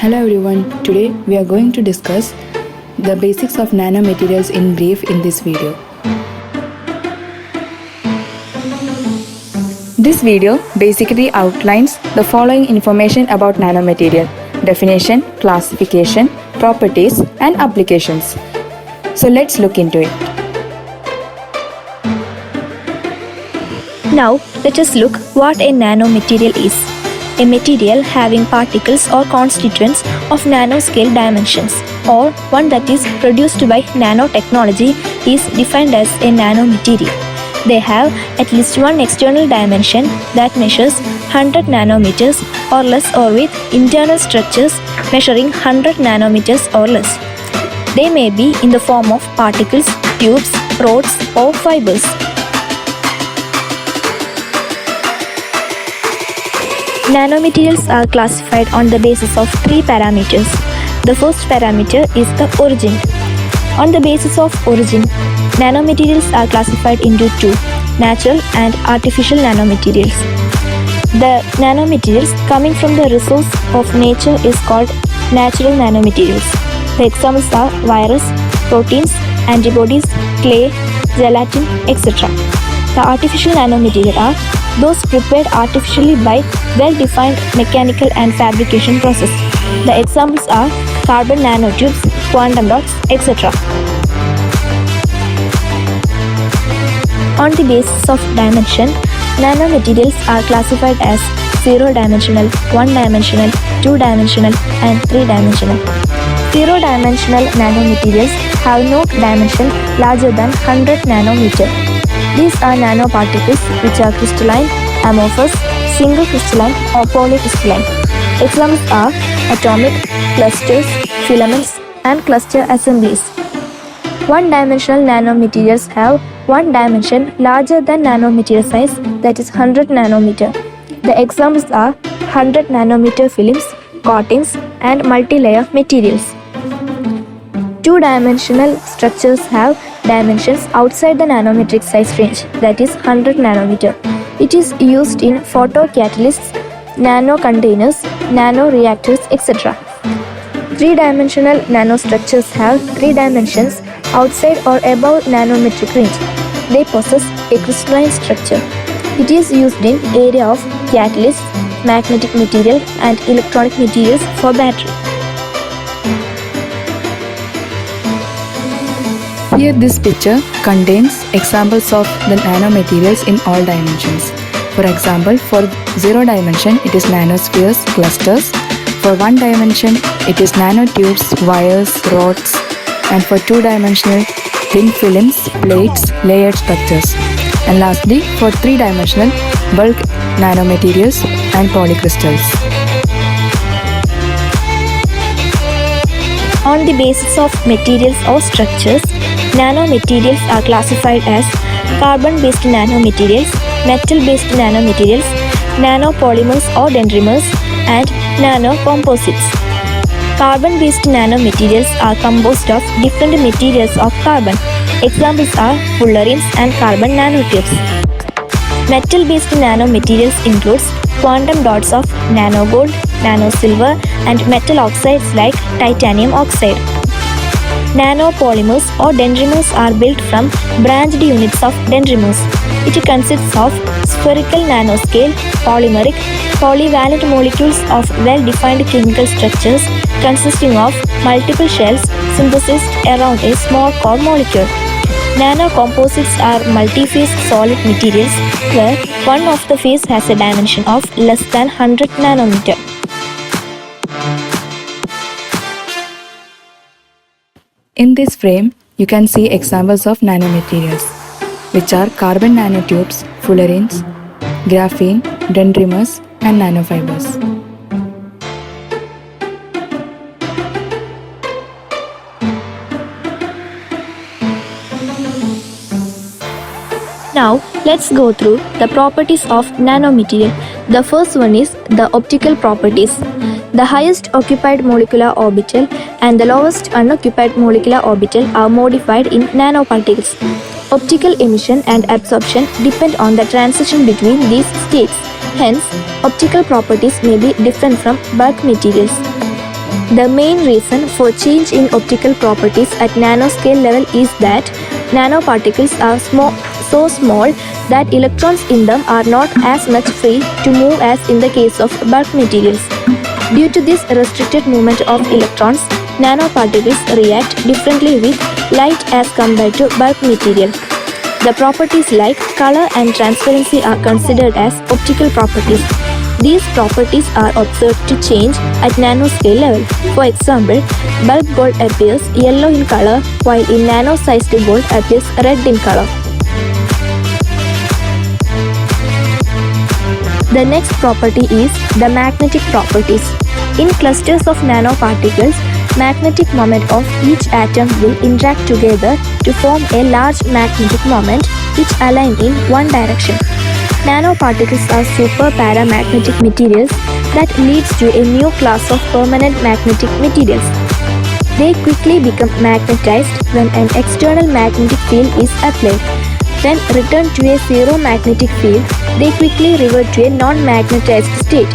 Hello everyone, today we are going to discuss the basics of nanomaterials in brief in this video. This video basically outlines the following information about nanomaterial: definition, classification, properties and applications. So let's look into it. Now let us look what a nanomaterial is. A material having particles or constituents of nanoscale dimensions, or one that is produced by nanotechnology, is defined as a nanomaterial. They have at least one external dimension that measures 100 nanometers or less, or with internal structures measuring 100 nanometers or less. They may be in the form of particles, tubes, rods or fibers. Nanomaterials are classified on the basis of three parameters. The first parameter is the origin. On the basis of origin, nanomaterials are classified into two: natural and artificial nanomaterials. The nanomaterials coming from the resource of nature is called natural nanomaterials. The examples are virus, proteins, antibodies, clay, gelatin, etc. The artificial nanomaterials are those prepared artificially by well-defined mechanical and fabrication process. The examples are carbon nanotubes, quantum dots, etc. On the basis of dimension, nanomaterials are classified as 0-dimensional, 1-dimensional, 2-dimensional, and 3-dimensional. 0-dimensional nanomaterials have no dimension larger than 100 nanometer. These are nanoparticles which are crystalline, amorphous, single crystalline or polycrystalline. Examples are atomic, clusters, filaments and cluster assemblies. 1-dimensional nanomaterials have one dimension larger than nanometer size, that is 100 nanometer. The examples are 100 nanometer films, coatings and multi-layer materials. 2-dimensional structures have dimensions outside the nanometric size range, that is 100 nanometer. It is used in photocatalysts, nanocontainers, nanoreactors, etc. 3-dimensional nanostructures have 3 dimensions outside or above nanometric range. They possess a crystalline structure. It is used in area of catalysts, magnetic material and electronic materials for battery. Here this picture contains examples of the nanomaterials in all dimensions. For example, for 0 dimension it is nanospheres, clusters. For 1 dimension it is nanotubes, wires, rods, and for 2-dimensional thin films, plates, layered structures. And lastly, for 3-dimensional bulk nanomaterials and polycrystals. On the basis of materials or structures, nanomaterials are classified as carbon-based nanomaterials, metal-based nanomaterials, nanopolymers or dendrimers, and nanocomposites. Carbon-based nanomaterials are composed of different materials of carbon. Examples are fullerenes and carbon nanotubes. Metal-based nanomaterials includes quantum dots of nanogold, nanosilver, and metal oxides like titanium oxide. Nanopolymers or dendrimers are built from branched units of dendrimers. It consists of spherical nanoscale, polymeric, polyvalent molecules of well-defined chemical structures consisting of multiple shells synthesized around a small core molecule. Nanocomposites are multi-phase solid materials where one of the phase has a dimension of less than 100 nanometer. In this frame, you can see examples of nanomaterials, which are carbon nanotubes, fullerenes, graphene, dendrimers, and nanofibers. Now let's go through the properties of nanomaterial. The first one is the optical properties. The highest occupied molecular orbital and the lowest unoccupied molecular orbital are modified in nanoparticles. Optical emission and absorption depend on the transition between these states. Hence, optical properties may be different from bulk materials. The main reason for change in optical properties at nanoscale level is that nanoparticles are so small that electrons in them are not as much free to move as in the case of bulk materials. Due to this restricted movement of electrons, nanoparticles react differently with light as compared to bulk material. The properties like color and transparency are considered as optical properties. These properties are observed to change at nanoscale level. For example, bulk gold appears yellow in color, while in nano-sized gold appears red in color. The next property is the magnetic properties. In clusters of nanoparticles, magnetic moment of each atom will interact together to form a large magnetic moment which align in one direction. Nanoparticles are super paramagnetic materials that leads to a new class of permanent magnetic materials. They quickly become magnetized when an external magnetic field is applied. Then return to a zero magnetic field, they quickly revert to a non-magnetized state.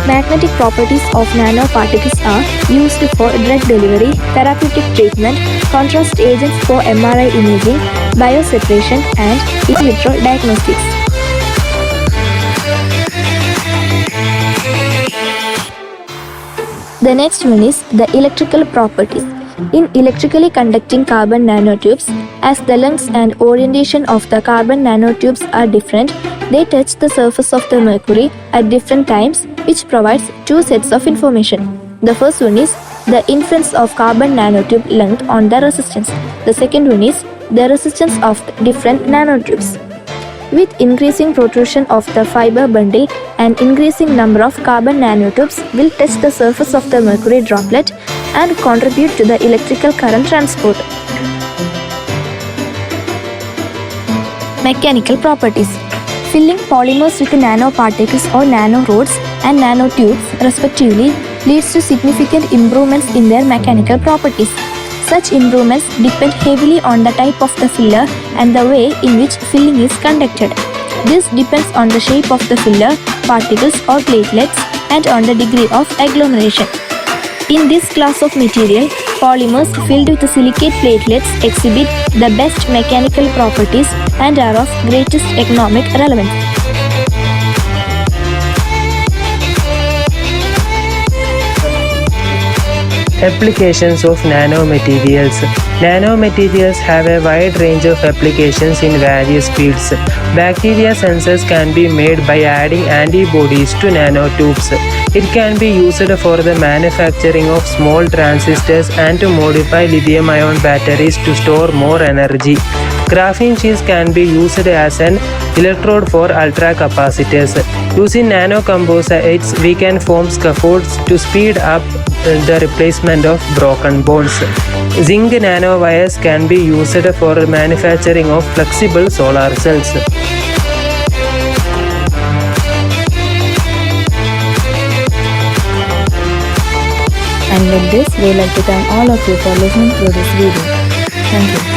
Magnetic properties of nanoparticles are used for drug delivery, therapeutic treatment, contrast agents for MRI imaging, bioseparation, and in vitro diagnostics. The next one is the electrical properties. In electrically conducting carbon nanotubes, as the lengths and orientation of the carbon nanotubes are different, they touch the surface of the mercury at different times, which provides two sets of information. The first one is the influence of carbon nanotube length on the resistance. The second one is the resistance of different nanotubes. With increasing protrusion of the fiber bundle, an increasing number of carbon nanotubes will touch the surface of the mercury droplet and contribute to the electrical current transport. Mechanical properties. Filling polymers with nanoparticles or nanorods and nanotubes respectively leads to significant improvements in their mechanical properties. Such improvements depend heavily on the type of the filler and the way in which filling is conducted. This depends on the shape of the filler, particles or platelets, and on the degree of agglomeration. In this class of material, polymers filled with silicate platelets exhibit the best mechanical properties and are of greatest economic relevance. Applications of nanomaterials. Nanomaterials have a wide range of applications in various fields. Bacteria sensors can be made by adding antibodies to nanotubes. It can be used for the manufacturing of small transistors and to modify lithium-ion batteries to store more energy. Graphene sheets can be used as an electrode for ultracapacitors. Using nanocomposites, we can form scaffolds to speed up the replacement of broken bones. Zinc nanowires can be used for manufacturing of flexible solar cells. And with this, we would like to thank all of you for listening through this video. Thank you.